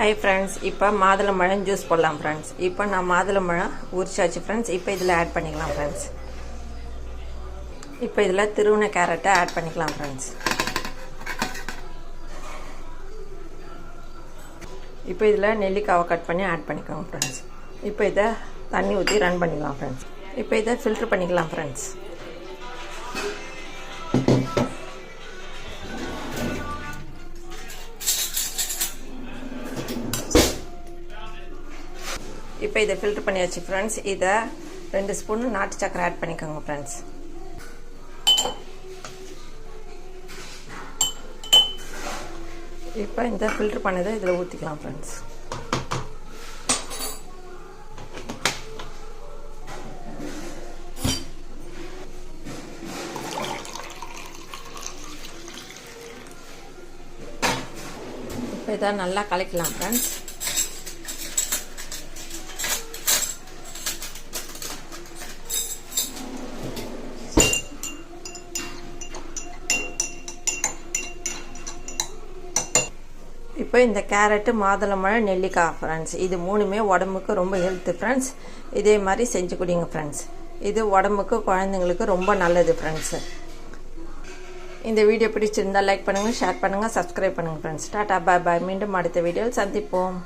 Hi friends, இப்போ மாதுளம்பழம் juice போடலாம் friends. இப்போ நான் மாதுளம்பழம் ஊறிச்சாச்சு friends. இப்போ இதில் ஆட் பண்ணிக்கலாம் friends. இப்போ இதில் திருவுன கேரட்டை ஆட் பண்ணிக்கலாம் friends. இப்போ இதில் நெல்லிக்காவை கட் பண்ணி ஆட் பண்ணிக்கலாம் friends. இப்போ இதை தண்ணி ஊற்றி ரன் பண்ணிக்கலாம் friends. இப்போ இதை ஃபில்டர் பண்ணிக்கலாம் friends. இப்போ இதை ஃபில்டர் பண்ணியாச்சு ஃப்ரெண்ட்ஸ். இதை 2 ஸ்பூன் நாட்டு சக்கரை ஆட் பண்ணிக்கோங்க ஃப்ரெண்ட்ஸ். இப்போ இந்த ஃபில்டர் பண்ணதை இதில் ஊற்றிக்கலாம் ஃப்ரெண்ட்ஸ். இப்போ இதை நல்லா கலக்கலாம் ஃப்ரெண்ட்ஸ். இப்போ இந்த கேரட்டு மாதுளம்பழம் நெல்லிக்காய் ஃப்ரெண்ட்ஸ், இது மூணுமே உடம்புக்கு ரொம்ப ஹெல்த்து ஃப்ரெண்ட்ஸ். இதே மாதிரி செஞ்சு குடிங்க ஃப்ரெண்ட்ஸ். இது உடம்புக்கு குழந்தைங்களுக்கு ரொம்ப நல்லது ஃப்ரெண்ட்ஸு. இந்த வீடியோ பிடிச்சிருந்தால் லைக் பண்ணுங்கள், ஷேர் பண்ணுங்கள், சப்ஸ்கிரைப் பண்ணுங்கள் ஃப்ரெண்ட்ஸ். டாடா பாய் பாய். மீண்டும் அடுத்த வீடியோவில் சந்திப்போம்.